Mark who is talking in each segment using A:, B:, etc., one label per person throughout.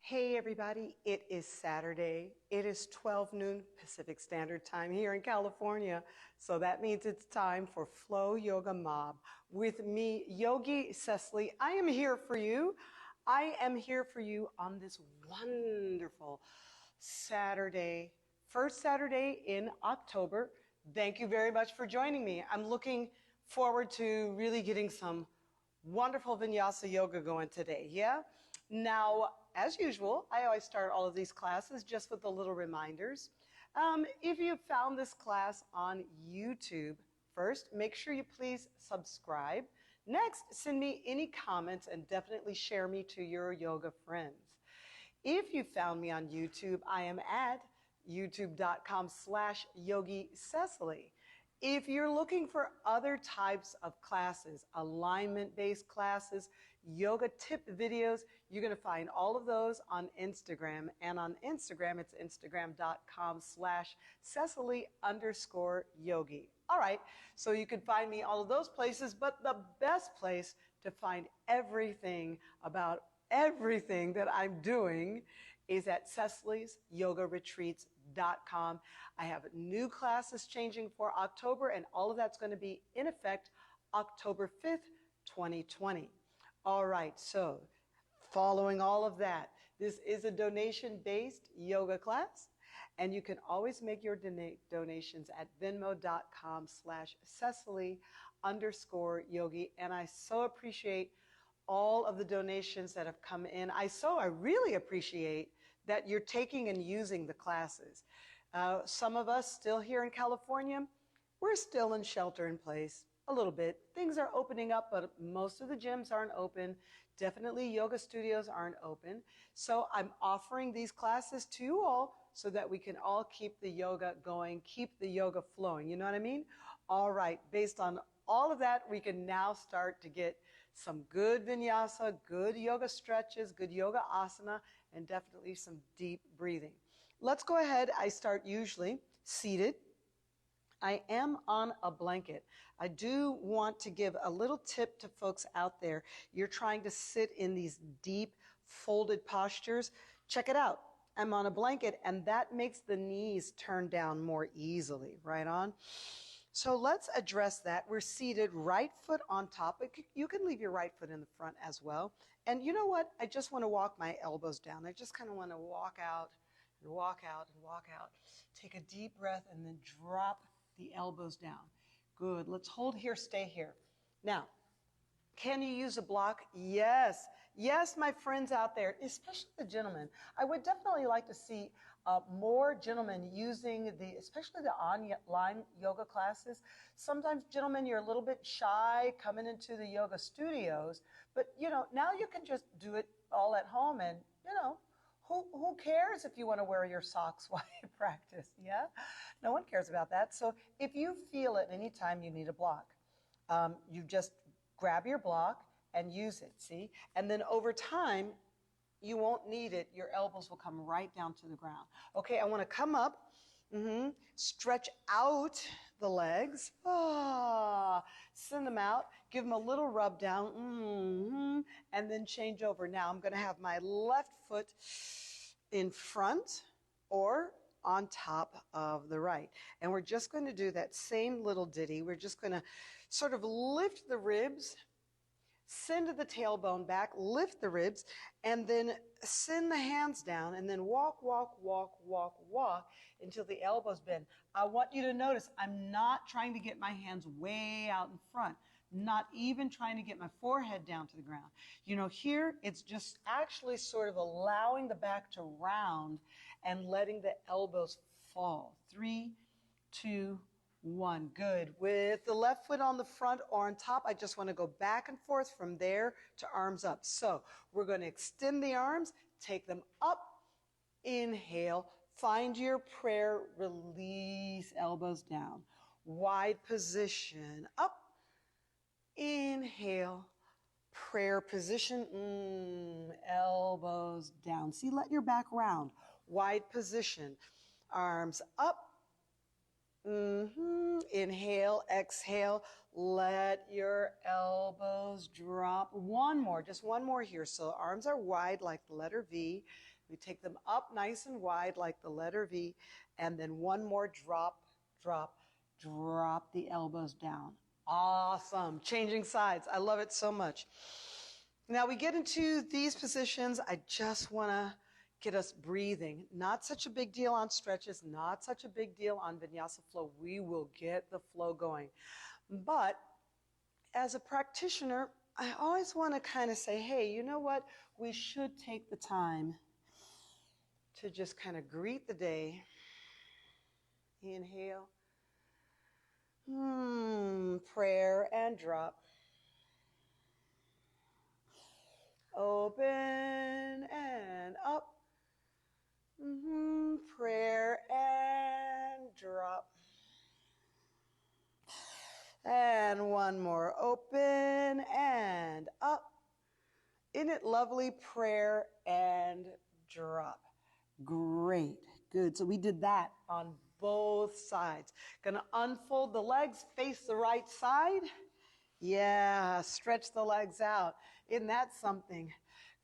A: Hey everybody, it is Saturday. It is 12 noon Pacific Standard Time here in California. So that means it's time for Flow Yoga Mob with me, Yogi Cecily. I am here for you. I am here for you on this wonderful Saturday, first Saturday in October. Thank you very much for joining me. I'm looking forward to really getting some wonderful vinyasa yoga going today. Yeah? Now, as usual, I always start all of these classes just with the little reminders. If you found this class on YouTube, first, make sure you please subscribe. Next, send me any comments and definitely share me to your yoga friends. If you found me on YouTube, I am at youtube.com/Yogi Cecily. If you're looking for other types of classes, alignment-based classes, yoga tip videos, you're going to find all of those on Instagram. And on Instagram, it's instagram.com/Cecily_yogi. All right, so you can find me all of those places, but the best place to find everything about everything that I'm doing is at CecilysYogaRetreats.com. I have new classes changing for October, and all of that's going to be in effect October 5th, 2020. All right, so following all of that, this is a donation-based yoga class, and you can always make your donations at venmo.com/Cecily_yogi, and I so appreciate all of the donations that have come in. I really appreciate that you're taking and using the classes. Some of us still here in California, we're still in shelter in place a little bit. Things are opening up, but most of the gyms aren't open. Definitely yoga studios aren't open. So I'm offering these classes to you all so that we can all keep the yoga going, keep the yoga flowing. You know what I mean? All right, based on all of that, we can now start to get some good vinyasa, good yoga stretches, good yoga asana, and definitely some deep breathing. Let's go ahead. I start usually seated. I am on a blanket. I do want to give a little tip to folks out there. You're trying to sit in these deep folded postures. Check it out. I'm on a blanket, and that makes the knees turn down more easily, right on? So let's address that. We're seated, right foot on top. You can leave your right foot in the front as well. And you know what? I just want to walk my elbows down. I just kind of want to walk out and walk out and walk out. Take a deep breath and then drop the elbows down. Good. Let's hold here, stay here. Now, can you use a block? Yes. Yes, my friends out there, especially the gentlemen. I would definitely like to see more gentlemen using especially the online yoga classes. Sometimes, gentlemen, you're a little bit shy coming into the yoga studios, but now you can just do it all at home, and who cares if you want to wear your socks while you practice? Yeah, no one cares about that. So if you feel at any time you need a block, you just grab your block and use it, see? And then over time, you won't need it. Your elbows will come right down to the ground. Okay, I want to come up, stretch out the legs, send them out, give them a little rub down, and then change over. Now I'm going to have my left foot in front or on top of the right. And we're just going to do that same little ditty. We're just going to sort of lift the ribs, send the tailbone back, lift the ribs, and then send the hands down, and then walk, walk, walk, walk, walk until the elbows bend. I want you to notice I'm not trying to get my hands way out in front, not even trying to get my forehead down to the ground. Here it's just actually sort of allowing the back to round and letting the elbows fall. 3, 2, 1. Good. With the left foot on the front or on top, I just want to go back and forth from there to arms up. So we're going to extend the arms, take them up, inhale, find your prayer, release, elbows down. Wide position, up, inhale, prayer position, elbows down. See, let your back round. Wide position, arms up. Inhale, exhale, let your elbows drop. One more, just one more here. So arms are wide like the letter V. We take them up nice and wide like the letter V, and then one more drop, drop, drop the elbows down. Awesome. Changing sides. I love it so much. Now we get into these positions. I just want to get us breathing. Not such a big deal on stretches, not such a big deal on vinyasa flow. We will get the flow going. But as a practitioner, I always want to kind of say, hey, you know what? We should take the time to just kind of greet the day. Inhale. Prayer and drop. Open and up. Prayer and drop. And one more. Open and up. Isn't it lovely? Prayer and drop. Great. Good. So we did that on both sides. Going to unfold the legs, face the right side. Yeah, stretch the legs out. Isn't that something?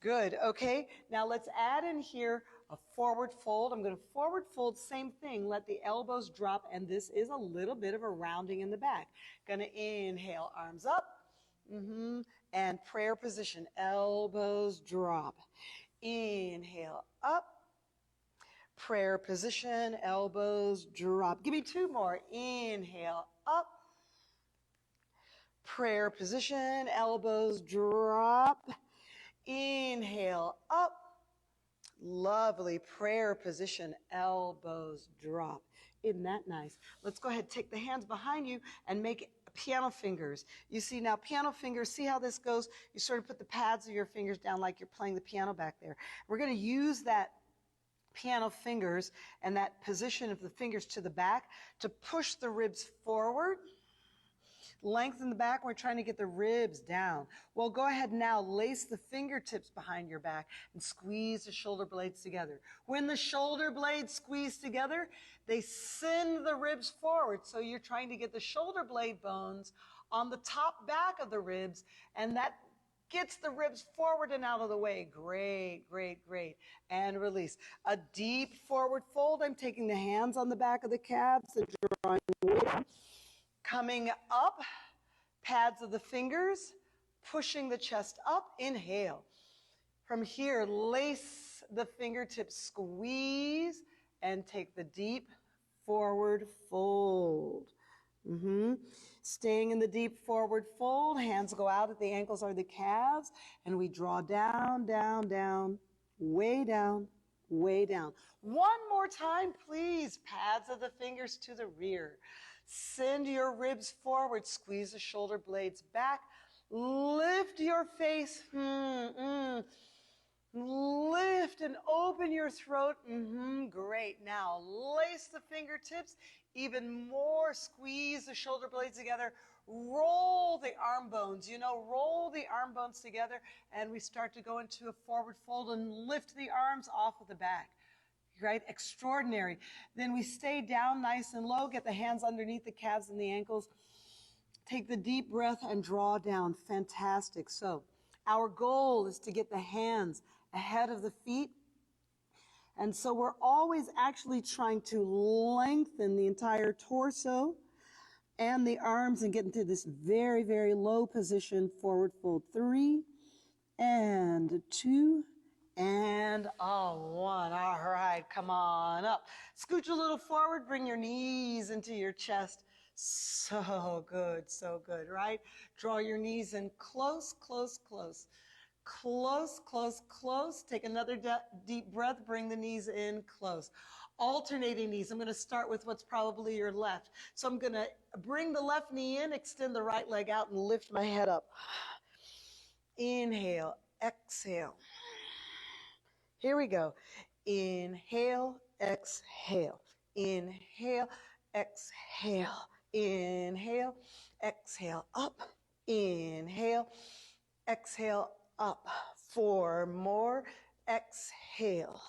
A: Good. Okay, now let's add in here a forward fold. I'm going to forward fold, same thing. Let the elbows drop, and this is a little bit of a rounding in the back. Going to inhale, arms up. And prayer position, elbows drop. Inhale, up. Prayer position, elbows drop. Give me two more. Inhale, up. Prayer position, elbows drop. Inhale, up. Lovely. Prayer position, elbows drop. Isn't that nice? Let's go ahead, take the hands behind you and make piano fingers. You see now piano fingers, see how this goes? You sort of put the pads of your fingers down like you're playing the piano back there. We're going to use that piano fingers and that position of the fingers to the back to push the ribs forward. Lengthen the back. We're trying to get the ribs down. Well, go ahead now. Lace the fingertips behind your back and squeeze the shoulder blades together. When the shoulder blades squeeze together, they send the ribs forward. So you're trying to get the shoulder blade bones on the top back of the ribs, and that gets the ribs forward and out of the way. Great, great, great. And release. A deep forward fold. I'm taking the hands on the back of the calves and drawing away. Coming up, pads of the fingers, pushing the chest up. Inhale. From here, lace the fingertips, squeeze, and take the deep forward fold. Staying in the deep forward fold, hands go out at the ankles or the calves, and we draw down, down, down, way down, way down. One more time, please. Pads of the fingers to the rear. Send your ribs forward. Squeeze the shoulder blades back. Lift your face. Lift and open your throat. Great. Now lace the fingertips. Even more. Squeeze the shoulder blades together. Roll the arm bones. Roll the arm bones together. And we start to go into a forward fold and lift the arms off of the back. Right? Extraordinary. Then we stay down nice and low, get the hands underneath the calves and the ankles. Take the deep breath and draw down. Fantastic. So our goal is to get the hands ahead of the feet. And so we're always actually trying to lengthen the entire torso and the arms and get into this very, very low position. Forward fold 3 and 2 and 1. All right, come on up. Scooch a little forward, bring your knees into your chest. So good, right? Draw your knees in close, close, close. Close, close, close. Take another deep breath, bring the knees in close. Alternating knees. I'm going to start with what's probably your left. So I'm going to bring the left knee in, extend the right leg out, and lift my head up. Inhale, exhale. Here we go. Inhale, exhale. Inhale, exhale. Inhale, exhale, up. Inhale, exhale, up. 4 more. Exhale.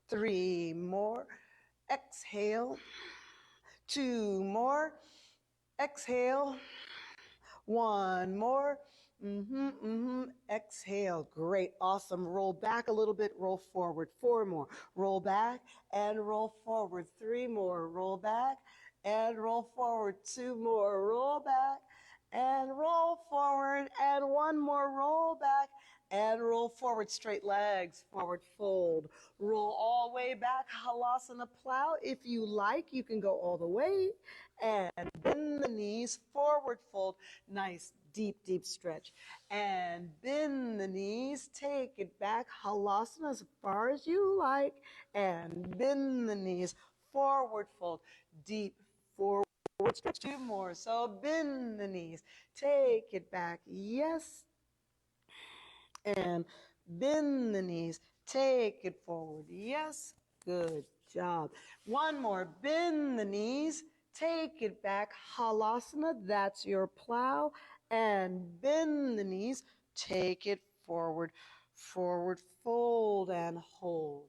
A: 3 more. Exhale. 2 more. Exhale. 1 more. Exhale. Great. Awesome. Roll back a little bit. Roll forward. 4 more. Roll back and roll forward. 3 more. Roll back and roll forward. 2 more. Roll back and roll forward. And 1 more. Roll back and roll forward. Straight legs. Forward fold. Roll all the way back. Halasana plow. If you like, you can go all the way. And bend the knees. Forward fold. Nice. Deep, deep stretch. And bend the knees. Take it back. Halasana as far as you like. And bend the knees. Forward fold. Deep forward stretch. 2 more. So bend the knees. Take it back. Yes. And bend the knees. Take it forward. Yes. Good job. 1 more. Bend the knees. Take it back. Halasana. That's your plow. And bend the knees. Take it forward. Forward fold and hold.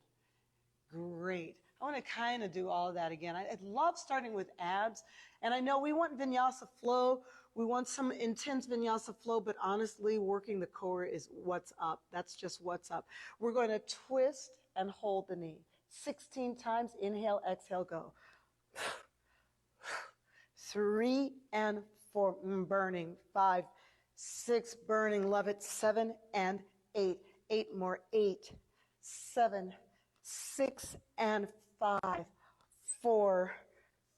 A: Great. I want to kind of do all of that again. I love starting with abs. And I know we want vinyasa flow. We want some intense vinyasa flow, but honestly, working the core is what's up. That's just what's up. We're going to twist and hold the knee. 16 times. Inhale, exhale, go. 3 and 4, burning. 5, 6, burning. Love it. 7 and 8. 8 more. 8, 7, 6 and 5, 4,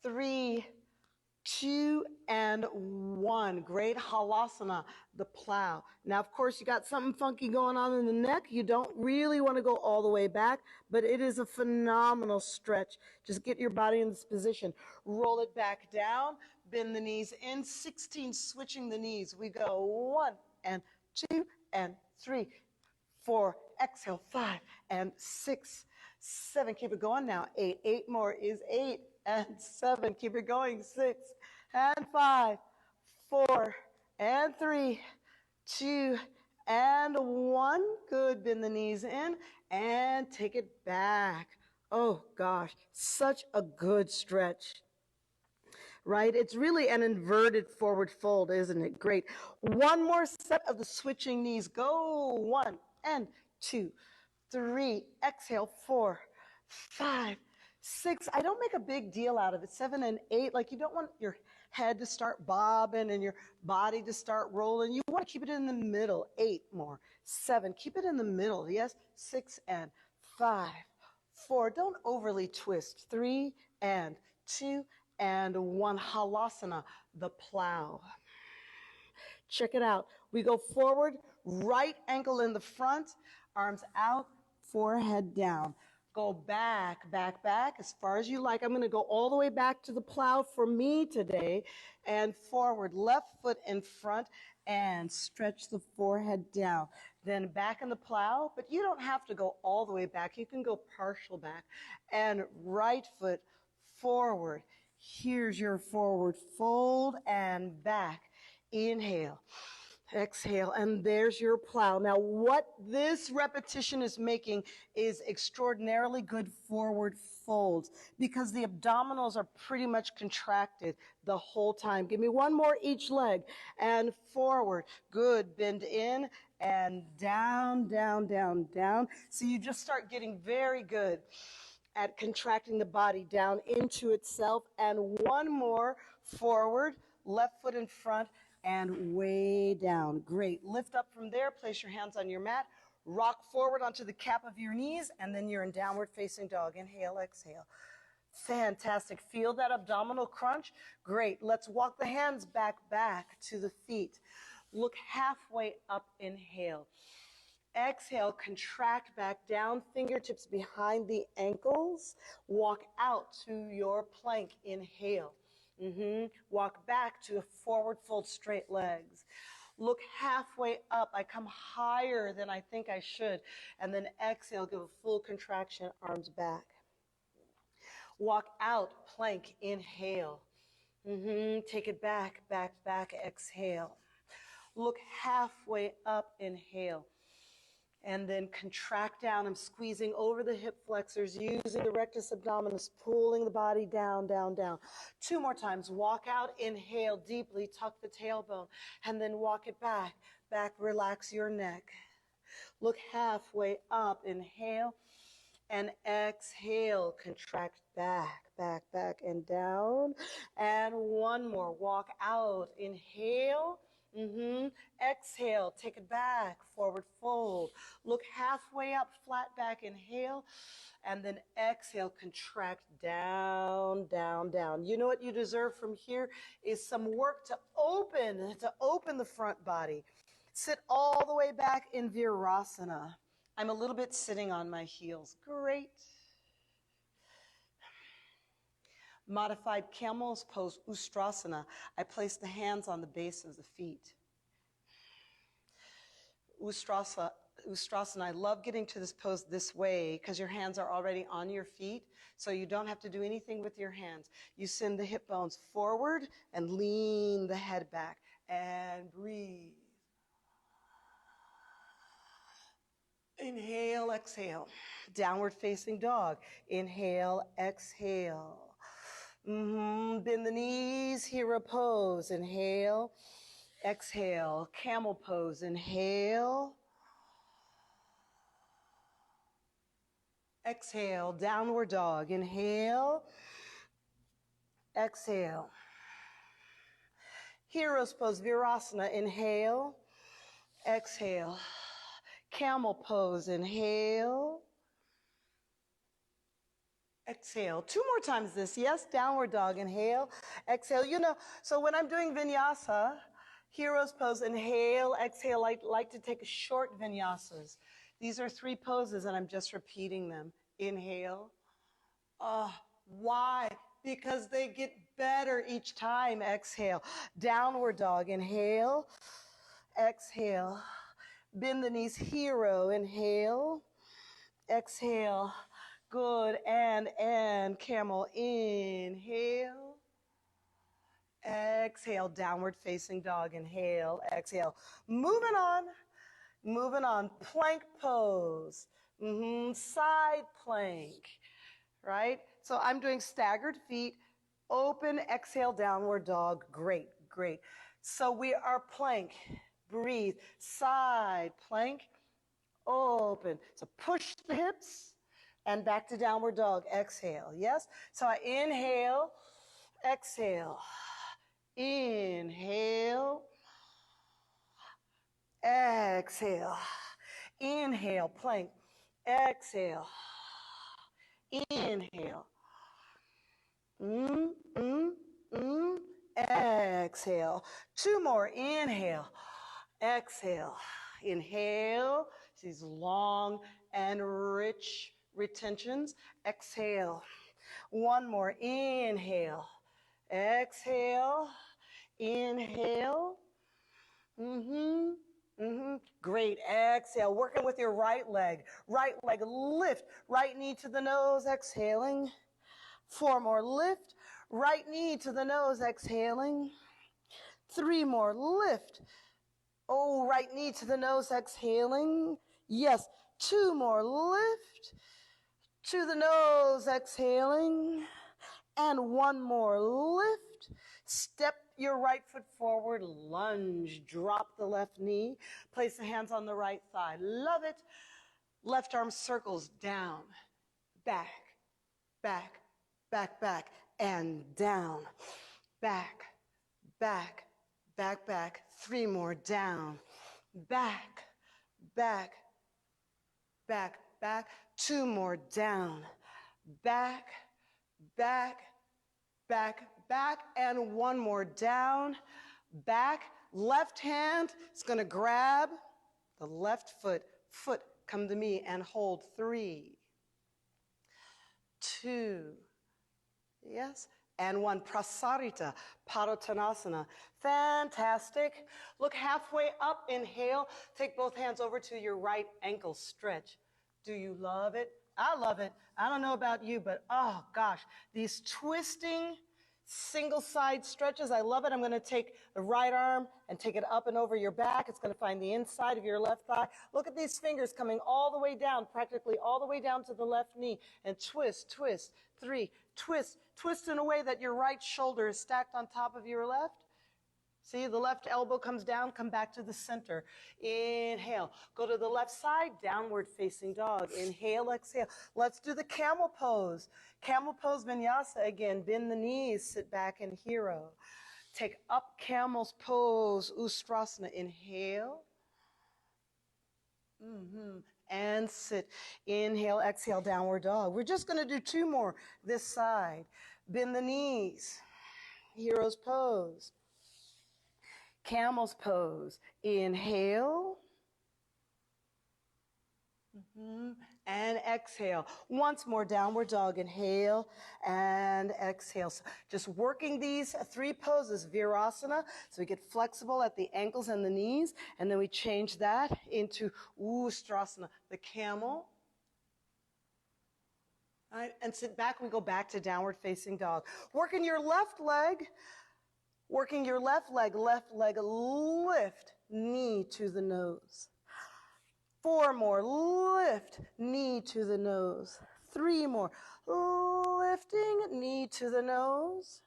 A: 3, 2 and 1. Great. Halasana, the plow. Now, of course, you got something funky going on in the neck. You don't really want to go all the way back, but it is a phenomenal stretch. Just get your body in this position. Roll it back down. Bend the knees in. 16, switching the knees. We go 1 and 2 and 3, 4. Exhale. 5 and 6, 7. Keep it going now. 8. 8 more is 8 and 7. Keep it going. 6 and 5, 4 and 3, 2 and 1. Good. Bend the knees in and take it back. Oh gosh, such a good stretch. Right? It's really an inverted forward fold, isn't it? Great. 1 more set of the switching knees. Go. 1 and 2, 3. Exhale. 4, 5, 6. I don't make a big deal out of it. 7 and 8. Like, you don't want your head to start bobbing and your body to start rolling. You want to keep it in the middle. 8 more. 7. Keep it in the middle. Yes. 6 and 5, 4. Don't overly twist. 3 and 2 and 1. Halasana, the plow. Check it out. We go forward, right ankle in the front, arms out, forehead down. Go back, back, back as far as you like. I'm going to go all the way back to the plow for me today and forward. Left foot in front and stretch the forehead down. Then back in the plow, but you don't have to go all the way back. You can go partial back. And right foot forward. Here's your forward fold and back. Inhale, exhale, and there's your plow. Now, what this repetition is making is extraordinarily good forward folds because the abdominals are pretty much contracted the whole time. Give me 1 more each leg and forward. Good. Bend in and down, down, down, down. So you just start getting very good at contracting the body down into itself. And 1 more forward, left foot in front and way down. Great. Lift up from there. Place your hands on your mat. Rock forward onto the cap of your knees, and then you're in downward facing dog. Inhale, exhale. Fantastic. Feel that abdominal crunch? Great. Let's walk the hands back to the feet. Look halfway up. Inhale. Exhale, contract back down, fingertips behind the ankles. Walk out to your plank. Inhale. Walk back to a forward fold, straight legs. Look halfway up. I come higher than I think I should. And then exhale, give a full contraction, arms back. Walk out, plank. Inhale. Take it back, back, back. Exhale. Look halfway up. Inhale. And then contract down. I'm squeezing over the hip flexors, using the rectus abdominis, pulling the body down, down, down. 2 more times. Walk out, inhale deeply, tuck the tailbone, and then walk it back. Back, relax your neck. Look halfway up, inhale, and exhale, contract back, back, back, and down. And 1 more, walk out, inhale. Exhale, take it back, forward fold. Look halfway up, flat back, inhale, and then exhale, contract down, down, down. You know what you deserve from here is some work to open the front body. Sit all the way back in Virasana. I'm a little bit sitting on my heels. Great. Modified camel's pose, Ustrasana. I place the hands on the base of the feet. Ustrasana, I love getting to this pose this way because your hands are already on your feet, so you don't have to do anything with your hands. You send the hip bones forward and lean the head back and breathe. Inhale, exhale. Downward facing dog. Inhale, exhale. Bend the knees, hero pose. Inhale, exhale. Camel pose. Inhale. Exhale, downward dog. Inhale, exhale. Hero's pose, Virasana. Inhale, exhale. Camel pose. Inhale, exhale. 2 more times this. Yes, downward dog. Inhale, exhale. You know, so when I'm doing vinyasa, hero's pose, inhale, exhale. I like to take short vinyasas. These are 3 poses, and I'm just repeating them. Inhale. Why? Because they get better each time. Exhale. Downward dog. Inhale, exhale. Bend the knees, hero. Inhale, exhale. Good. And camel. Inhale, exhale. Downward facing dog. Inhale, exhale. Moving on. Plank pose. Side plank, right? So I'm doing staggered feet, open, exhale, downward dog. Great, great. So we are plank, breathe, side plank, open. So push the hips and back to downward dog. Exhale, yes? So I inhale, exhale, inhale, exhale, inhale, plank, exhale, inhale, exhale. 2 more, inhale, exhale, inhale, these long and rich retentions, exhale. 1 more, inhale, exhale, inhale, Great, exhale, working with your right leg lift, right knee to the nose, exhaling. 4 more, lift, right knee to the nose, exhaling. 3 more, lift. Oh, right knee to the nose, exhaling. Yes, 2 more, lift. To the nose, exhaling. And 1 more, lift. Step your right foot forward, lunge, drop the left knee. Place the hands on the right thigh. Love it. Left arm circles down, back, back, back, back, and down. Back, back, back, back. 3 more, down, back, back, back, back. 2 more, down, back, back, back, back, and 1 more, down, back. Left hand is going to grab the left foot, come to me and hold. 3, 2, yes, and 1. Prasarita, Padottanasana. Fantastic. Look halfway up, inhale. Take both hands over to your right ankle, stretch. Do you love it? I love it. I don't know about you, but oh gosh, these twisting Single side stretches. I love it. I'm going to take the right arm and take it up and over your back. It's going to find the inside of your left thigh. Look at these fingers coming all the way down, practically all the way down to the left knee. And twist, twist, 3, twist, twist in a way that your right shoulder is stacked on top of your left. See, the left elbow comes down, come back to the center. Inhale. Go to the left side, downward facing dog. Inhale, exhale. Let's do the camel pose. Camel pose vinyasa again. Bend the knees, sit back in hero. Take up camel's pose, ustrasana. Inhale. And sit. Inhale, exhale, downward dog. We're just going to do 2 more this side. Bend the knees. Hero's pose. Camel's pose. Inhale. And exhale. Once more, downward dog. Inhale and exhale. So just working these 3 poses, Virasana, so we get flexible at the ankles and the knees, and then we change that into Ustrasana, the camel. All right, and sit back, we go back to downward facing dog. Working your left leg. Working your left leg, lift, knee to the nose. 4 more, lift, knee to the nose. 3 more, lifting, knee to the nose.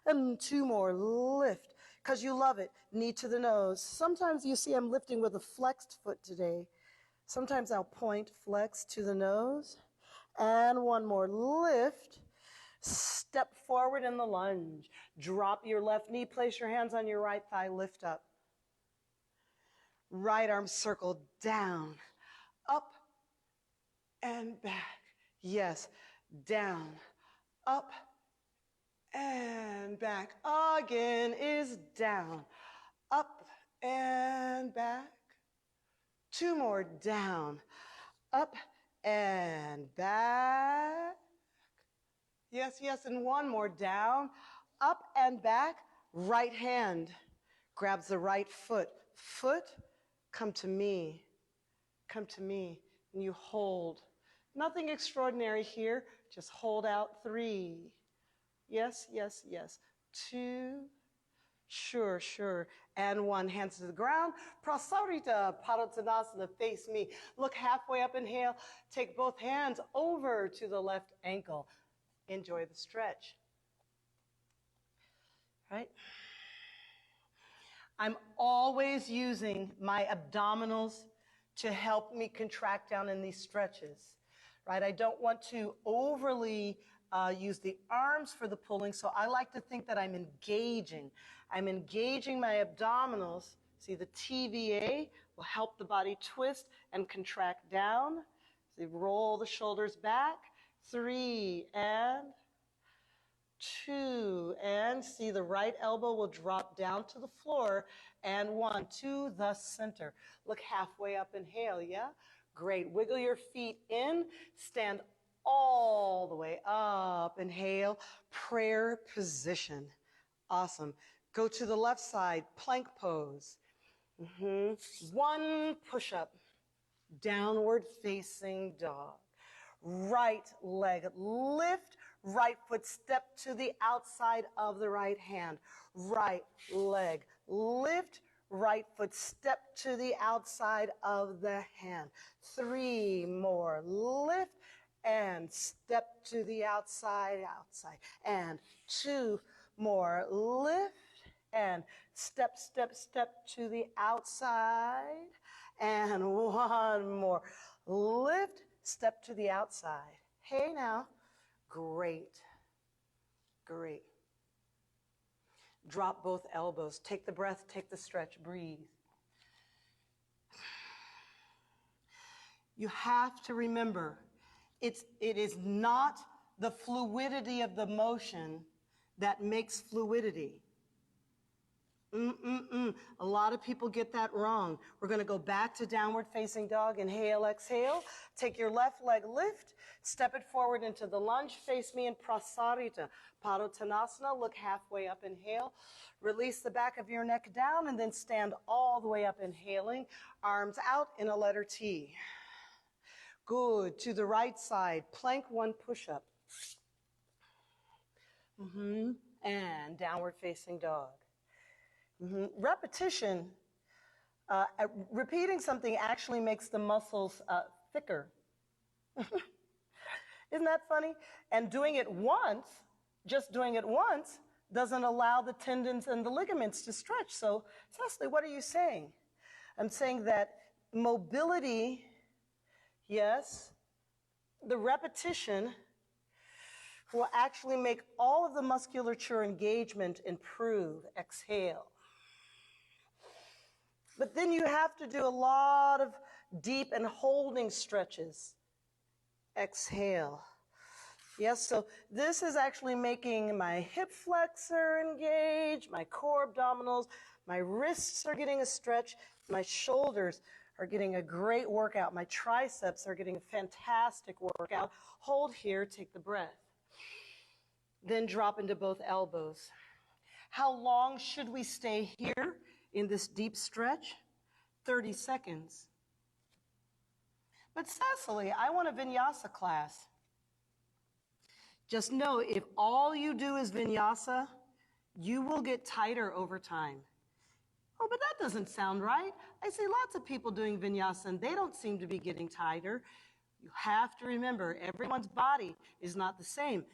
A: And 2 more, lift, because you love it, knee to the nose. Sometimes you see I'm lifting with a flexed foot today. Sometimes I'll point, flex to the nose. And 1 more, lift. Step forward in the lunge. Drop your left knee, place your hands on your right thigh, lift up. Right arm circle down, up and back. Yes, down, up and back. Again is down, up and back. 2 more, down, up and back. Yes, yes, and 1 more, down, up and back. Right hand grabs the right foot. Foot, come to me, and you hold. Nothing extraordinary here, just hold out 3. Yes, yes, yes. 2, sure, sure. And 1, hands to the ground. Prasarita, Padottanasana, face me. Look halfway up, inhale. Take both hands over to the left ankle. Enjoy the stretch. Right? I'm always using my abdominals to help me contract down in these stretches. Right? I don't want to overly use the arms for the pulling, so I like to think that I'm engaging. I'm engaging my abdominals. See, the TVA will help the body twist and contract down. So you roll the shoulders back. 3 and 2, and see the right elbow will drop down to the floor, and 1 to the center. Look halfway up, inhale, yeah? Great, wiggle your feet in, stand all the way up, inhale, prayer position. Awesome. Go to the left side, plank pose. 1 push-up, downward facing dog. Right leg lift, right foot step to the outside of the right hand. Right leg lift, right foot step to the outside of the hand. 3 more, lift and step to the outside, outside. And 2 more, lift and step, step, step to the outside. And 1 more, lift, step to the outside. Hey now. Great. Great. Drop both elbows. Take the breath, take the stretch, breathe. You have to remember, it is not the fluidity of the motion that makes fluidity. A lot of people get that wrong. We're going to go back to downward facing dog. Inhale, exhale. Take your left leg lift. Step it forward into the lunge. Face me in Prasarita. Padottanasana. Look halfway up. Inhale. Release the back of your neck down and then stand all the way up. Inhaling. Arms out in a letter T. Good. To the right side. Plank 1 push-up. And downward facing dog. Repetition, repeating something actually makes the muscles thicker. Isn't that funny? And doing it once, just doing it once, doesn't allow the tendons and the ligaments to stretch. So, Cecily, what are you saying? I'm saying that mobility, yes, the repetition will actually make all of the musculature engagement improve. Exhale. But then you have to do a lot of deep and holding stretches. Exhale. Yes, so this is actually making my hip flexor engage, my core abdominals, my wrists are getting a stretch, my shoulders are getting a great workout, my triceps are getting a fantastic workout. Hold here, take the breath. Then drop into both elbows. How long should we stay here in this deep stretch? 30 seconds. But Cecily, I want a vinyasa class. Just know, if all you do is vinyasa, you will get tighter over time. Oh, but that doesn't sound right. I see lots of people doing vinyasa and they don't seem to be getting tighter. You have to remember, everyone's body is not the same.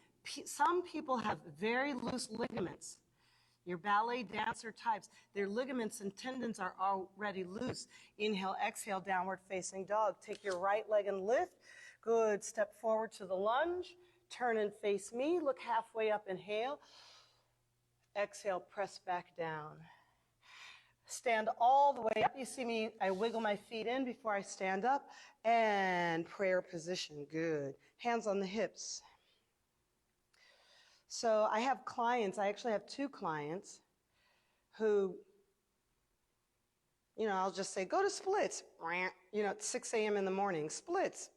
A: Some people have very loose ligaments. Your ballet dancer types, their ligaments and tendons are already loose. Inhale, exhale, downward facing dog. Take your right leg and lift. Good. Step forward to the lunge. Turn and face me. Look halfway up. Inhale. Exhale, press back down. Stand all the way up. You see me, I wiggle my feet in before I stand up. And prayer position. Good. Hands on the hips. So I have clients, I actually have 2 clients who, I'll just say, go to splits, at 6 a.m. in the morning, splits.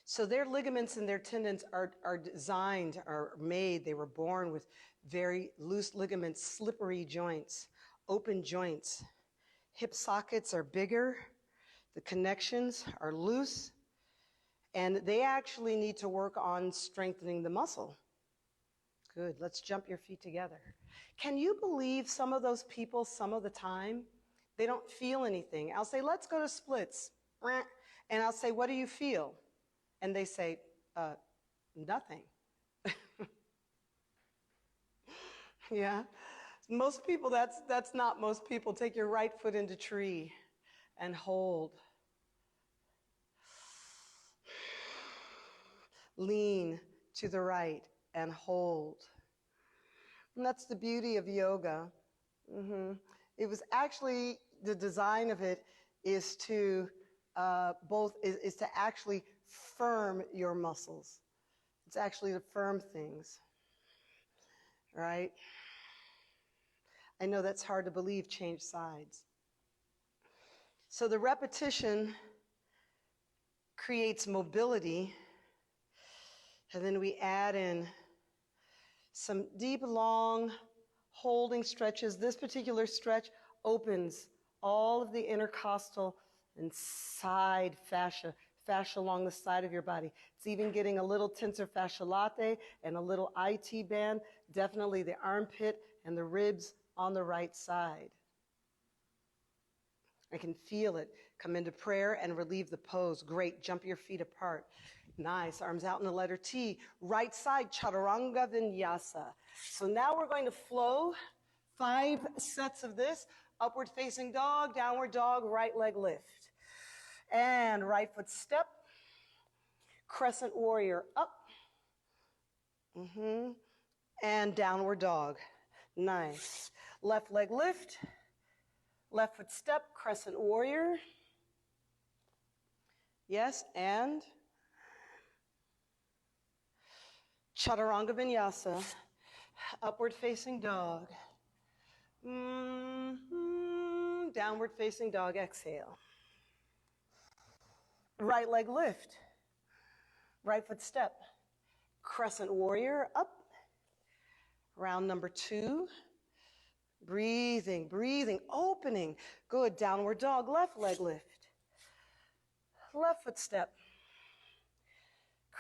A: So their ligaments and their tendons are designed, are made, they were born with very loose ligaments, slippery joints, open joints. Hip sockets are bigger, the connections are loose, and they actually need to work on strengthening the muscle. Good, let's jump your feet together. Can you believe some of those people, some of the time, they don't feel anything? I'll say, let's go to splits. And I'll say, what do you feel? And they say, nothing. Yeah, most people, that's not most people. Take your right foot into tree and hold. Lean to the right and hold. And that's the beauty of yoga. It was actually, the design of it is to is to actually firm your muscles. It's actually to firm things, right? I know that's hard to believe, change sides. So the repetition creates mobility, and then we add in some deep, long holding stretches. This particular stretch opens all of the intercostal and side fascia along the side of your body. It's even getting a little tensor fascia latte and a little IT band, definitely the armpit and the ribs on the right side. I can feel it. Come into prayer and relieve the pose. Great, jump your feet apart. Nice, arms out in the letter T. Right side, Chaturanga Vinyasa. So now we're going to flow 5 sets of this. Upward facing dog, downward dog, right leg lift. And right foot step. Crescent warrior up. And downward dog. Nice. Left leg lift. Left foot step, crescent warrior. Yes, and Chaturanga Vinyasa, upward facing dog. Downward facing dog, exhale. Right leg lift. Right foot step. Crescent warrior, up. Round number 2. Breathing, breathing, opening. Good, downward dog, left leg lift. Left foot step.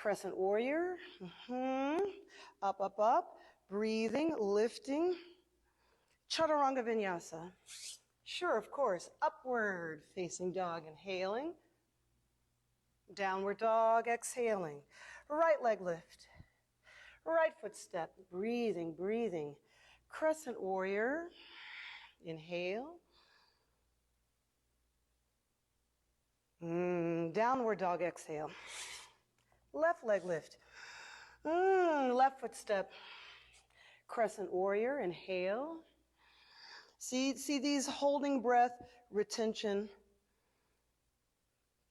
A: Crescent warrior. Up, up, up. Breathing, lifting. Chaturanga vinyasa. Sure, of course. Upward facing dog, inhaling. Downward dog, exhaling. Right leg lift. Right foot step. Breathing, breathing. Crescent warrior. Inhale. Downward dog, exhale. Left leg lift. Left foot step. Crescent warrior, inhale. See these holding breath, retention.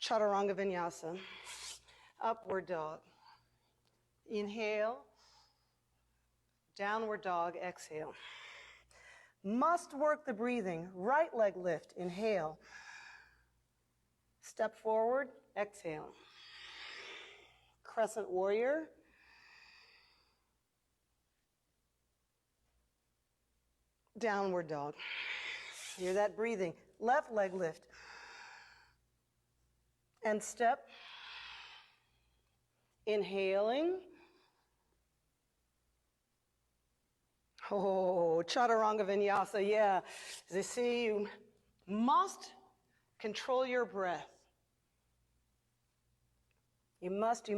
A: Chaturanga vinyasa. Upward dog. Inhale. Downward dog, exhale. Must work the breathing. Right leg lift, inhale. Step forward, exhale. Crescent warrior. Downward dog. Hear that breathing. Left leg lift. And step. Inhaling. Oh, Chaturanga vinyasa, yeah. As you see, you must control your breath. You must.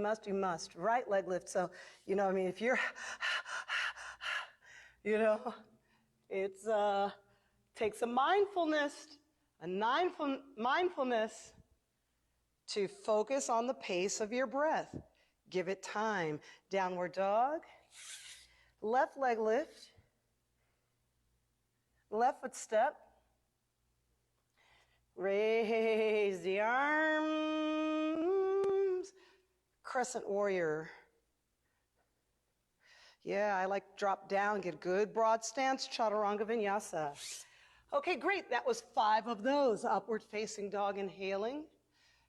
A: Right leg lift. So, if you're, it's takes a mindfulness to focus on the pace of your breath. Give it time. Downward dog. Left leg lift. Left foot step. Raise the arms. Crescent warrior. Yeah, I like drop down, get good broad stance, Chaturanga vinyasa. Okay, great. That was 5 of those. Upward facing dog, inhaling,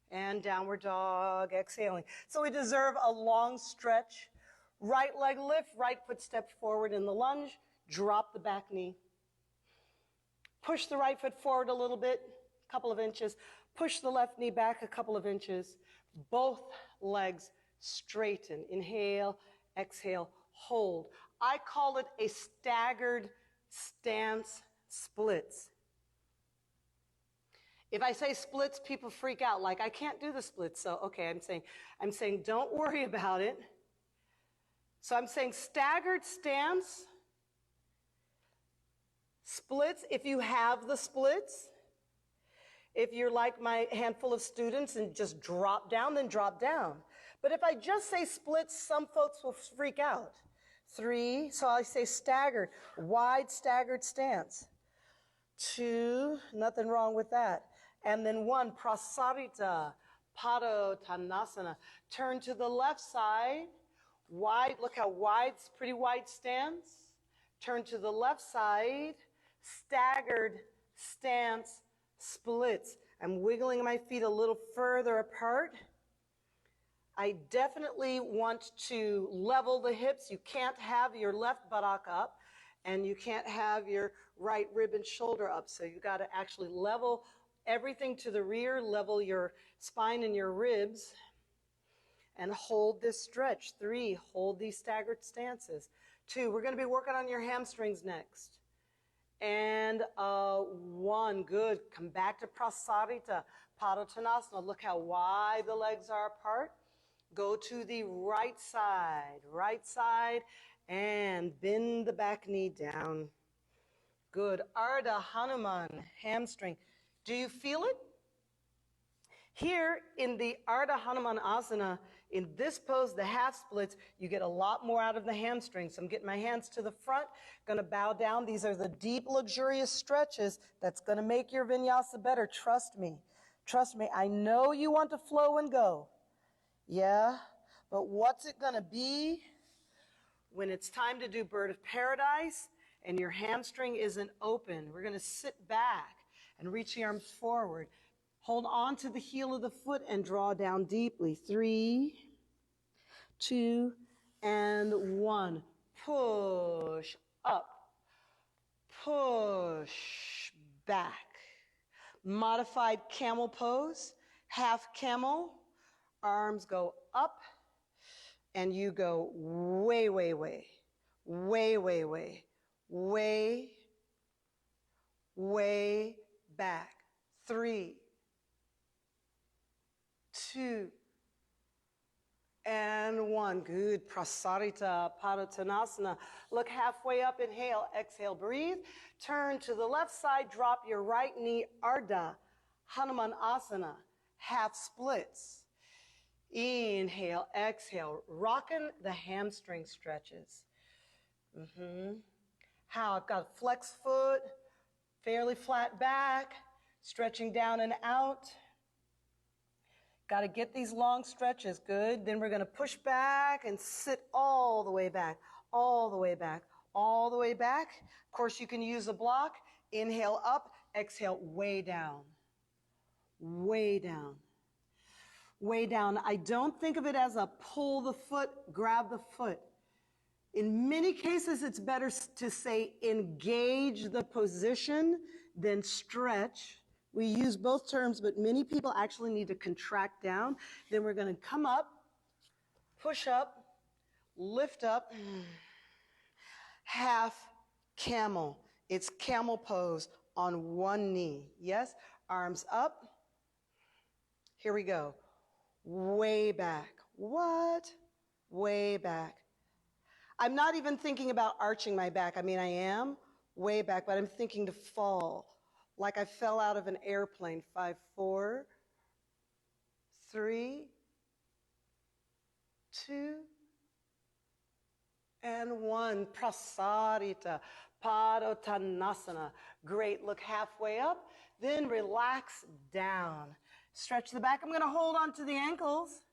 A: and downward dog, exhaling. So we deserve a long stretch. Right leg lift, right foot step forward in the lunge, drop the back knee. Push the right foot forward a little bit, a couple of inches. Push the left knee back a couple of inches. Both legs straighten. Inhale, exhale, hold. I call it a staggered stance splits. If I say splits, people freak out, like I can't do the splits. So, okay, I'm saying don't worry about it. So I'm saying staggered stance splits, if you have the splits. If you're like my handful of students and just drop down, then drop down. But if I just say splits, some folks will freak out. 3, so I say staggered, wide staggered stance. 2, nothing wrong with that. And then 1, prasarita, padottanasana. Turn to the left side, wide, look how wide, pretty wide stance. Turn to the left side, staggered stance splits. I'm wiggling my feet a little further apart. I definitely want to level the hips. You can't have your left buttock up, and you can't have your right rib and shoulder up. So you got to actually level everything to the rear, level your spine and your ribs, and hold this stretch. 3, hold these staggered stances. 2, we're going to be working on your hamstrings next. And 1, good. Come back to prasarita, padottanasana. Look how wide the legs are apart. Go to the right side, and bend the back knee down. Good. Ardha Hanuman, hamstring. Do you feel it? Here in the Ardha Hanuman asana, in this pose, the half splits, you get a lot more out of the hamstring. So I'm getting my hands to the front, gonna bow down. These are the deep, luxurious stretches that's gonna make your vinyasa better. Trust me. Trust me. I know you want to flow and go. Yeah, but what's it gonna be when it's time to do bird of paradise and your hamstring isn't open? We're gonna sit back and reach the arms forward. Hold on to the heel of the foot and draw down deeply. 3, 2, and 1. Push up, push back. Modified camel pose, half camel. Arms go up and you go way, way, way, way, way, way, way, way back. 3, 2, and 1. Good. Prasarita Padottanasana. Look halfway up, inhale, exhale, breathe. Turn to the left side, drop your right knee, Ardha Hanuman Asana, half splits. Inhale, exhale, rocking the hamstring stretches. How? I've got a flex foot, fairly flat back, stretching down and out. Got to get these long stretches. Good. Then we're going to push back and sit all the way back, all the way back, all the way back. Of course, you can use a block. Inhale up, exhale way down, way down, way down. I don't think of it as a pull the foot, grab the foot. In many cases, it's better to say engage the position than stretch. We use both terms, but many people actually need to contract down. Then we're going to come up, push up, lift up, half camel. It's camel pose on one knee. Yes, arms up. Here we go. Way back. What? Way back. I'm not even thinking about arching my back. I mean, I am way back, but I'm thinking to fall. Like I fell out of an airplane. 5, 4, 3, 2, and 1. Prasarita Padottanasana. Great. Look halfway up, then relax down. Stretch the back. I'm going to hold on to the ankles,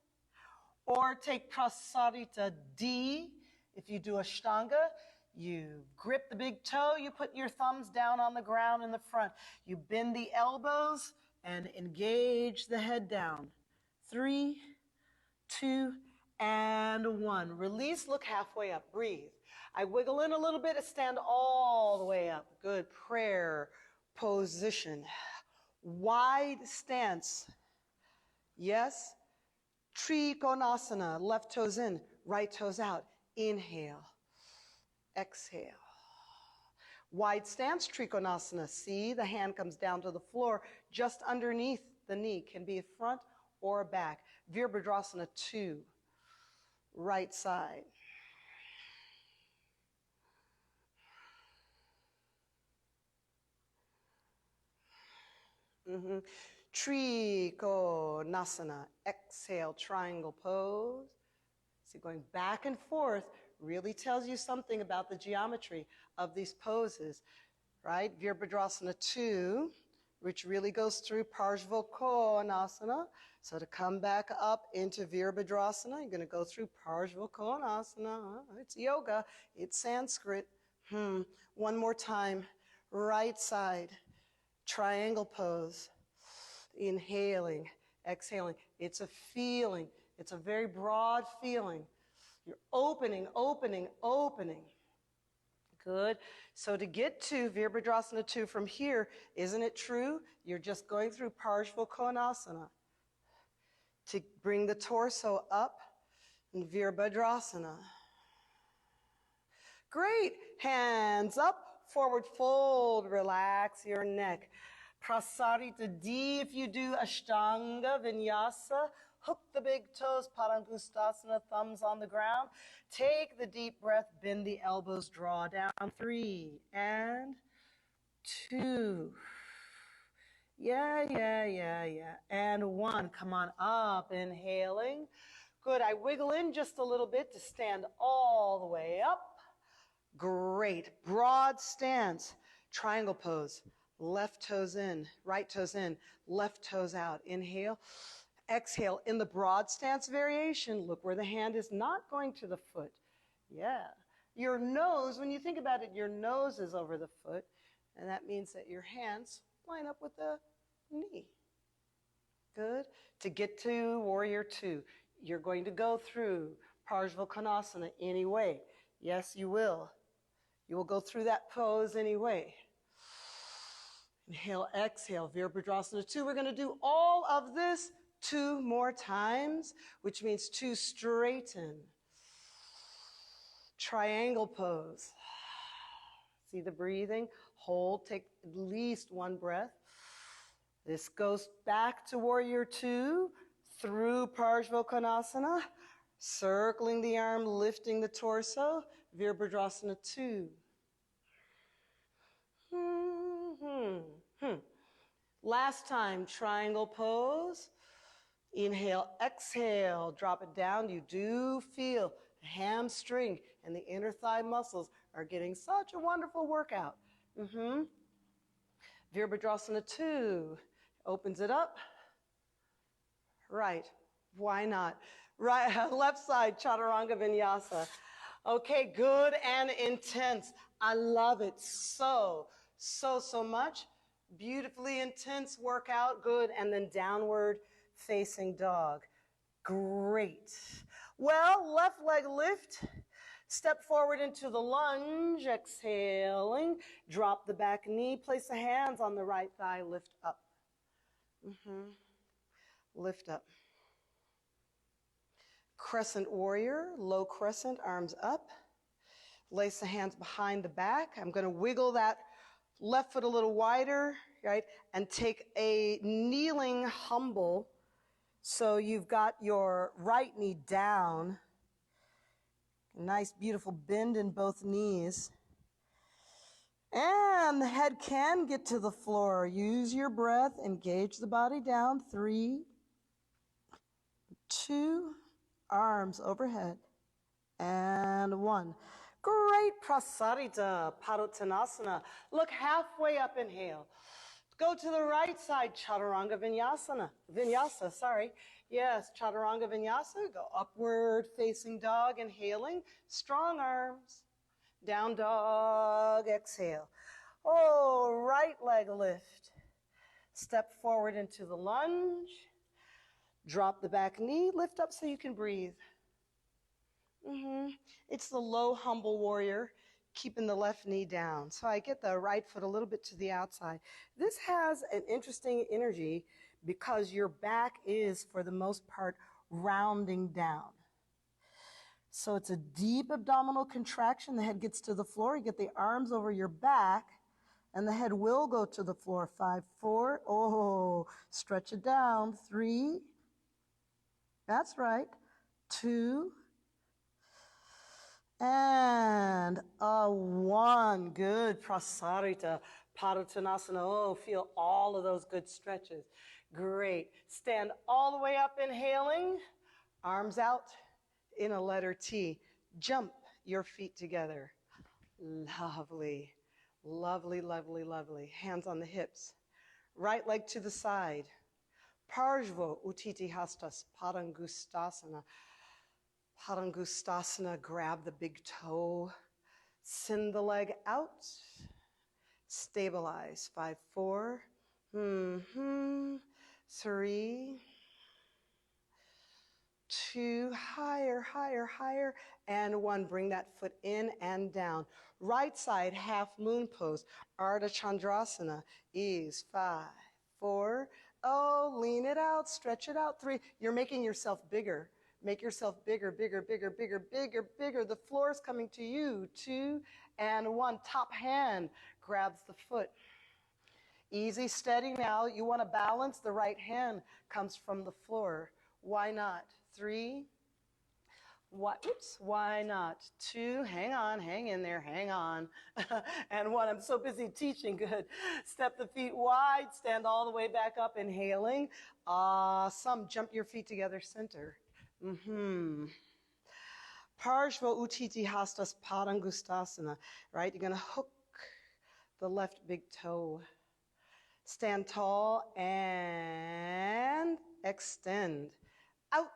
A: or take Prasarita D. If you do Ashtanga, you grip the big toe, you put your thumbs down on the ground in the front. You bend the elbows and engage the head down. 3, 2, and 1. Release, look halfway up, breathe. I wiggle in a little bit, stand all the way up. Good, prayer position. Wide stance. Yes. Trikonasana, left toes in, right toes out. Inhale, exhale. Wide stance, Trikonasana. See, the hand comes down to the floor just underneath the knee. Can be a front or a back. Virabhadrasana 2, right side. Trikonasana. Exhale, triangle pose. See, going back and forth really tells you something about the geometry of these poses, right? Virabhadrasana 2, which really goes through Parsvakonasana. So to come back up into Virabhadrasana, you're going to go through Parsvakonasana. It's yoga. It's Sanskrit. One more time. Right side. Triangle pose. Inhaling, exhaling. It's a feeling. It's a very broad feeling. You're opening, opening, opening. Good. So to get to Virabhadrasana 2 from here, isn't it true? You're just going through Parsvakonasana to bring the torso up in Virabhadrasana. Great. Hands up, forward fold, relax your neck. Prasarita D, if you do Ashtanga, Vinyasa, hook the big toes, Padangustasana, thumbs on the ground. Take the deep breath, bend the elbows, draw down. 3 and 2. Yeah. And 1. Come on up, inhaling. Good. I wiggle in just a little bit to stand all the way up. Great. Broad stance. Triangle pose. Left toes in, right toes in, left toes out. Inhale. Exhale. In the broad stance variation, look where the hand is not going to the foot. Yeah. Your nose, when you think about it, your nose is over the foot, and that means that your hands line up with the knee. Good. To get to Warrior 2, you're going to go through Parsvakonasana anyway. Yes, you will. You will go through that pose anyway. Inhale, exhale, Virabhadrasana 2. We're going to do all of this 2 more times, which means to straighten. Triangle pose. See the breathing? Hold, take at least one breath. This goes back to warrior two, through Parshva, circling the arm, lifting the torso, Virabhadrasana 2. Last time, triangle pose. Inhale, exhale, drop it down. You do feel the hamstring and the inner thigh muscles are getting such a wonderful workout. Virabhadrasana 2 opens it up. Right, why not? Right, left side, Chaturanga Vinyasa. Okay, good and intense. I love it so much. Beautifully intense workout, good, and then downward facing dog. Great. Well, left leg lift. Step forward into the lunge, exhaling. Drop the back knee, place the hands on the right thigh, lift up. Lift up. Crescent warrior, low crescent, arms up. Lace the hands behind the back. I'm going to wiggle that left foot a little wider, right? And take a kneeling humble. So you've got your right knee down. Nice, beautiful bend in both knees. And the head can get to the floor. Use your breath, engage the body down. 3, 2, arms overhead. And 1. Great, Prasarita, Padottanasana. Look halfway up, inhale. Go to the right side, Chaturanga Vinyasa, sorry. Yes, Chaturanga Vinyasa, go upward facing dog, inhaling, strong arms. Down dog, exhale. Oh, right leg lift. Step forward into the lunge. Drop the back knee, lift up so you can breathe. It's the low, humble warrior, keeping the left knee down. So I get the right foot a little bit to the outside. This has an interesting energy because your back is, for the most part, rounding down. So it's a deep abdominal contraction. The head gets to the floor. You get the arms over your back, and the head will go to the floor. 5, 4. Oh, stretch it down. 3. That's right. 2. And a 1. Good. Prasarita, Padottanasana. Oh, feel all of those good stretches. Great. Stand all the way up, inhaling. Arms out in a letter T. Jump your feet together. Lovely. Lovely, lovely, lovely. Hands on the hips. Right leg to the side. Parshva Uttiti Hastas Padangustasana. Padangustasana, grab the big toe. Send the leg out. Stabilize. 5, 4. 3. 2, higher, higher, higher, and 1. Bring that foot in and down. Right side, half moon pose. Ardha Chandrasana is 5, 4. Oh, lean it out, stretch it out. 3. You're making yourself bigger. Make yourself bigger, bigger, bigger, bigger, bigger, bigger. The floor is coming to you. 2 and 1. Top hand grabs the foot. Easy, steady now. You want to balance. The right hand comes from the floor. Why not? 3. Why not? 2, hang on, hang in there, hang on. And 1, I'm so busy teaching, good. Step the feet wide, stand all the way back up, inhaling. Some jump your feet together, center. Parshva Uttiti Hastas Padangustasana, right? You're going to hook the left big toe. Stand tall and extend. Out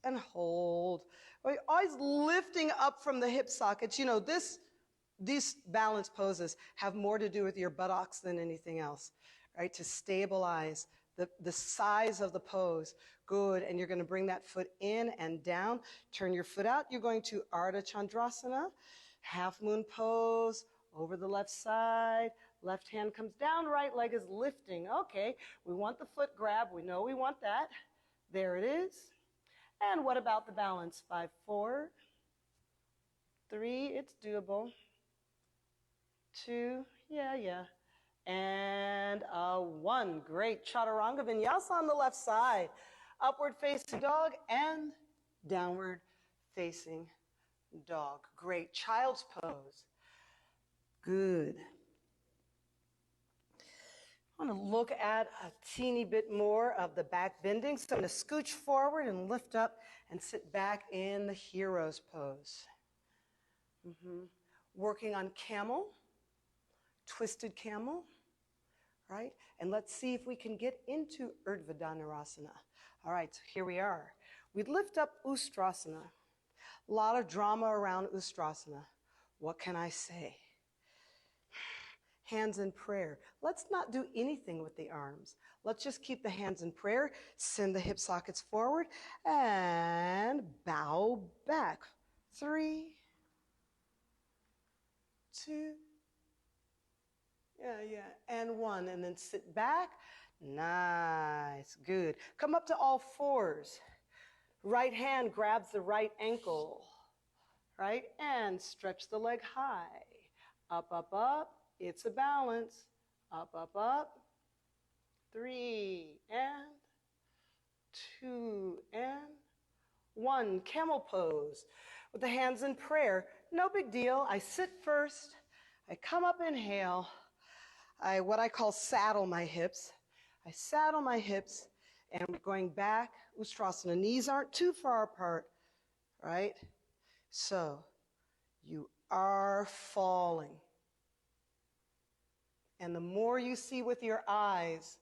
A: and hold. Right? Always lifting up from the hip sockets. You know, these balance poses have more to do with your buttocks than anything else, right? To stabilize the size of the pose. Good. And you're going to bring that foot in and down. Turn your foot out. You're going to Ardha Chandrasana, half moon pose, over the left side. Left hand comes down, right leg is lifting. Okay, we want the foot grab. We know we want that. There it is. And what about the balance? 5, 4. 3, it's doable. 2, yeah. And 1, great. Chaturanga vinyasa on the left side. Upward facing dog and downward facing dog. Great. Child's pose. Good. I want to look at a teeny bit more of the back bending. So I'm going to scooch forward and lift up and sit back in the hero's pose. Working on camel, twisted camel, right? And let's see if we can get into Urdhva Dhanurasana. All right, so here we are. We lift up Ustrasana. A lot of drama around Ustrasana. What can I say? Hands in prayer. Let's not do anything with the arms. Let's just keep the hands in prayer, send the hip sockets forward, and bow back. 3, 2, yeah, and 1, and then sit back. Nice, good. Come up to all fours. Right hand grabs the right ankle, right? And stretch the leg high. Up. It's a balance. Up. 3, and 2, and 1. Camel pose with the hands in prayer. No big deal. I sit first. I come up, inhale. I what I call saddle my hips. I saddle my hips, and we're going back. Ustrasana. Knees aren't too far apart, right? So you are falling. And the more you see with your eyes,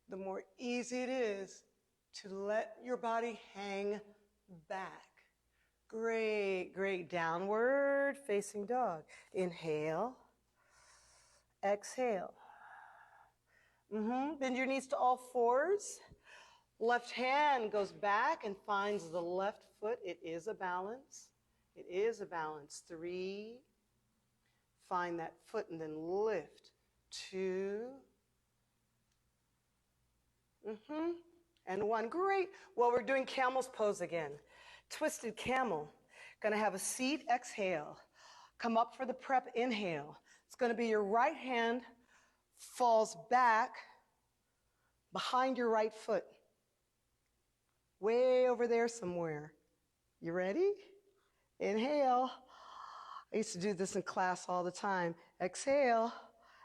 A: the more easy it is to let your body hang back. Great. Downward facing dog. Inhale. Exhale. Bend your knees to all fours. Left hand goes back and finds the left foot. It is a balance. 3. Find that foot and then lift. 2. And 1. Great. Well, we're doing camel's pose again. Twisted camel. Gonna have a seat. Exhale. Come up for the prep. Inhale. It's gonna be your right hand falls back behind your right foot. Way over there somewhere. You ready? Inhale. I used to do this in class all the time. Exhale.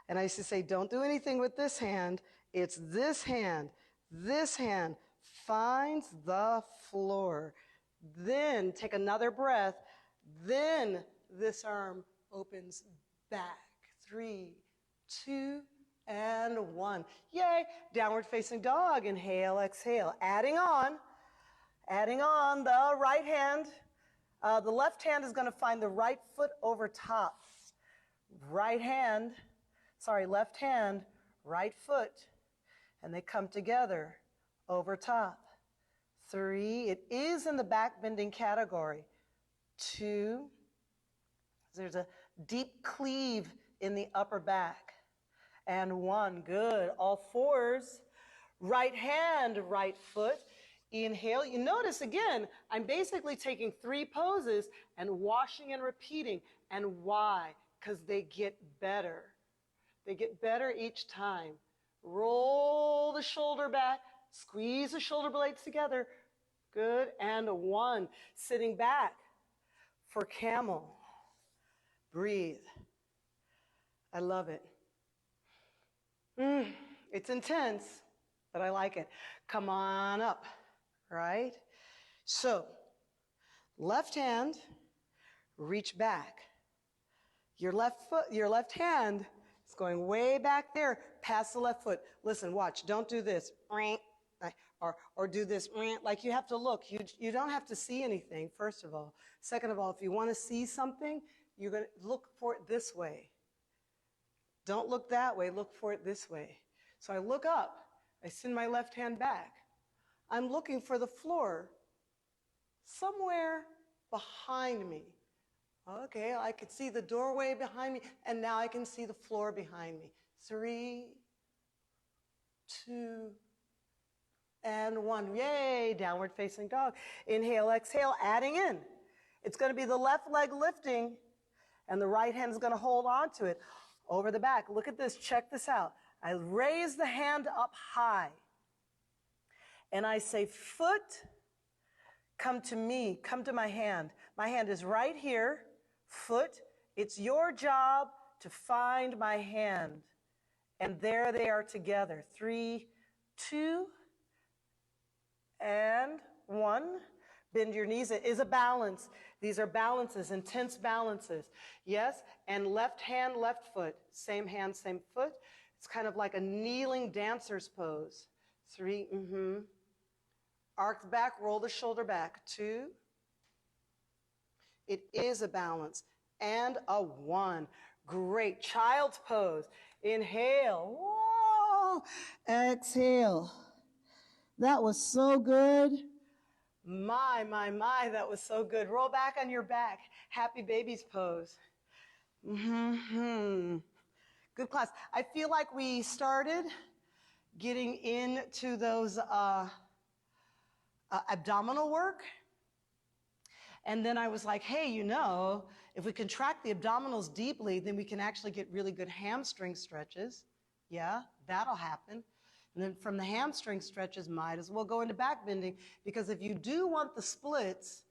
A: And I used to say, don't do anything with this hand. It's this hand. This hand finds the floor. Then take another breath. Then this arm opens back. 3, 2, and 1. Yay! Downward facing dog. Inhale, exhale. Adding on the right hand. The left hand is going to find the right foot over top. Left hand, right foot. And they come together over top. 3, it is in the back bending category. 2, there's a deep cleave in the upper back. And 1, good. All fours, right hand, right foot. Inhale. You notice again, I'm basically taking 3 poses and washing and repeating. And why? Because they get better. They get better each time. Roll the shoulder back, squeeze the shoulder blades together. Good. And 1. Sitting back for camel. Breathe. I love it. It's intense, but I like it. Come on up, right? So, left hand, reach back. Your left hand is going way back there, past the left foot. Listen, watch, don't do this, or do this, like you have to look. You don't have to see anything, first of all. Second of all, if you want to see something, you're going to look for it this way. Don't look that way, look for it this way. So I look up, I send my left hand back. I'm looking for the floor somewhere behind me. Okay, I could see the doorway behind me, and now I can see the floor behind me. 3, 2, and 1. Yay, downward facing dog. Inhale, exhale, adding in. It's going to be the left leg lifting, and the right hand is going to hold on to it over the back. Look at this. Check this out. I raise the hand up high, and I say, foot, come to me, come to my hand. My hand is right here. Foot, it's your job to find my hand. And there they are together. 3, 2, and 1. Bend your knees. It is a balance. These are balances, intense balances. Yes, and left hand, left foot. Same hand, same foot. It's kind of like a kneeling dancer's pose. 3, Arc the back, roll the shoulder back. 2. It is a balance. And a 1. Great. Child's pose. Inhale. Whoa. Exhale. That was so good. My, that was so good. Roll back on your back. Happy baby's pose. Good class. I feel like we started getting into those abdominal work. And then I was like, hey, if we contract the abdominals deeply, then we can actually get really good hamstring stretches. Yeah, that'll happen. And then from the hamstring stretches, might as well go into back bending, because if you do want the splits,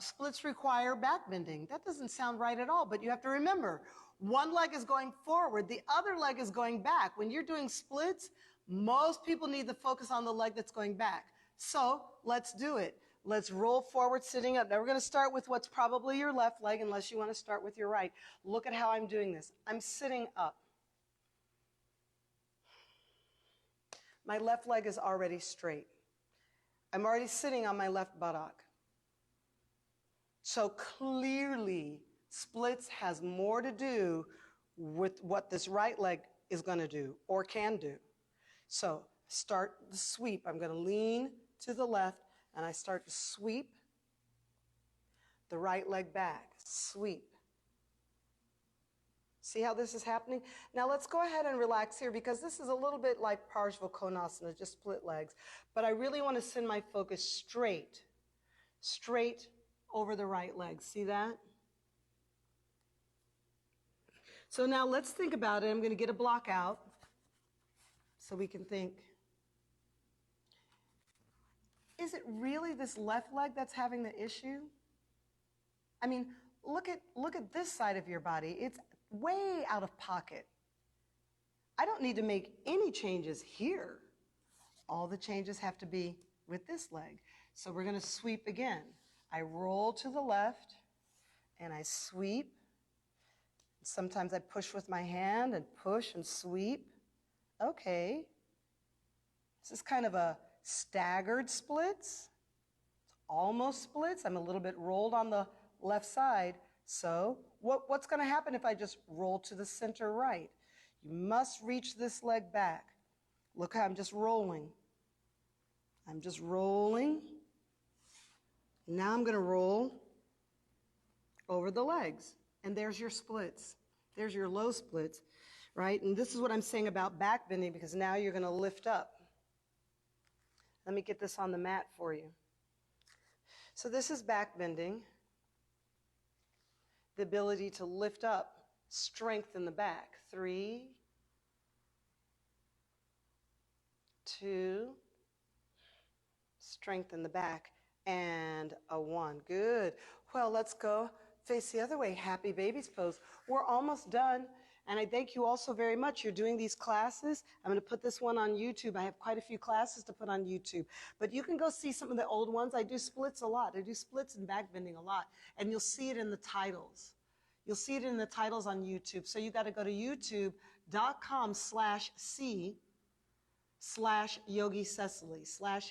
A: splits require back bending. That doesn't sound right at all, but you have to remember, one leg is going forward, the other leg is going back. When you're doing splits, most people need to focus on the leg that's going back. So let's do it. Let's roll forward, sitting up. Now we're going to start with what's probably your left leg, unless you want to start with your right. Look at how I'm doing this. I'm sitting up. My left leg is already straight. I'm already sitting on my left buttock. So clearly, splits has more to do with what this right leg is going to do or can do. So start the sweep. I'm going to lean to the left, and I start to sweep the right leg back. Sweep. See how this is happening? Now let's go ahead and relax here, because this is a little bit like Parshva Konasana, just split legs. But I really want to send my focus straight over the right leg. See that? So now let's think about it. I'm going to get a block out so we can think. Is it really this left leg that's having the issue? I mean, look at this side of your body. It's way out of pocket. I don't need to make any changes here. All the changes have to be with this leg. So we're going to sweep again. I roll to the left and I sweep. Sometimes I push with my hand and push and sweep. Okay. This is kind of a staggered splits. It's almost splits. I'm a little bit rolled on the left side. So what's going to happen if I just roll to the center right? You must reach this leg back. Look how I'm just rolling. I'm just rolling. Now I'm going to roll over the legs. And there's your splits. There's your low splits, right? And this is what I'm saying about back bending, because now you're going to lift up. Let me get this on the mat for you. So this is back bending. The ability to lift up, strengthen the back. 3, 2, strengthen the back, and a 1. Good. Well, let's go face the other way. Happy baby's pose. We're almost done. And I thank you all so very much. You're doing these classes. I'm going to put this one on YouTube. I have quite a few classes to put on YouTube. But you can go see some of the old ones. I do splits a lot. I do splits and back bending a lot. And you'll see it in the titles. You'll see it in the titles on YouTube. So you got to go to youtube.com/c/Yogi Cecily,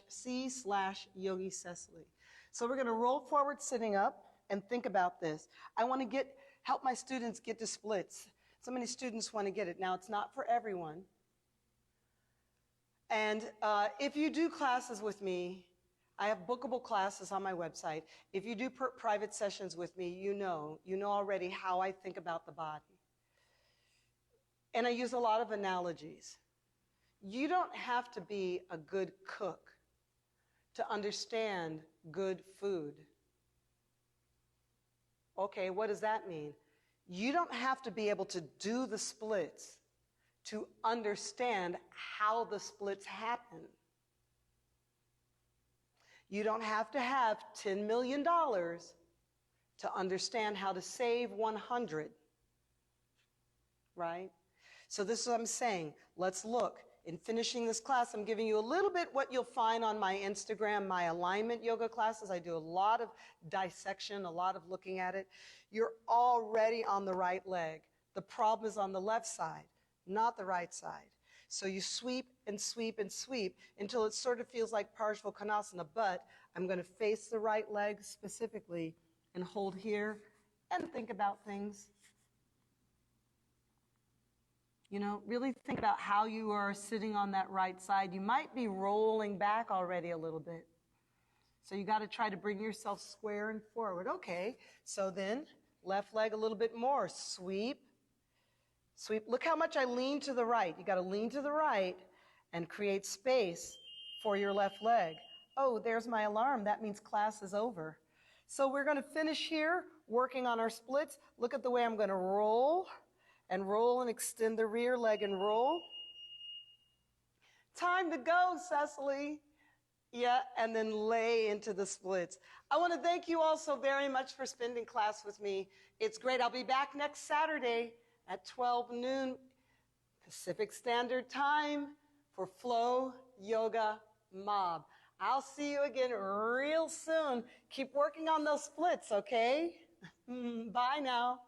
A: /C/Yogi Cecily. So we're going to roll forward sitting up and think about this. I want to help my students get to splits. So many students want to get it. Now, it's not for everyone. And if you do classes with me, I have bookable classes on my website. If you do private sessions with me, you know already how I think about the body. And I use a lot of analogies. You don't have to be a good cook to understand good food. Okay, what does that mean? You don't have to be able to do the splits to understand how the splits happen. You don't have to have $10 million to understand how to save 100, right? So this is what I'm saying. Let's look. In finishing this class, I'm giving you a little bit what you'll find on my Instagram, my alignment yoga classes. I do a lot of dissection, a lot of looking at it. You're already on the right leg. The problem is on the left side, not the right side. So you sweep and sweep and sweep until it sort of feels like Parshva but I'm going to face the right leg specifically and hold here and think about things. You know, really think about how you are sitting on that right side. You might be rolling back already a little bit. So you got to try to bring yourself square and forward. Okay, so then left leg a little bit more. Sweep, sweep. Look how much I lean to the right. You got to lean to the right and create space for your left leg. Oh, there's my alarm. That means class is over. So we're going to finish here working on our splits. Look at the way I'm going to roll and extend the rear leg and roll. Time to go, Cecily. Yeah, and then lay into the splits. I want to thank you all so very much for spending class with me. It's great. I'll be back next Saturday at 12 noon Pacific Standard Time for Flow Yoga Mob. I'll see you again real soon. Keep working on those splits, okay? Bye now.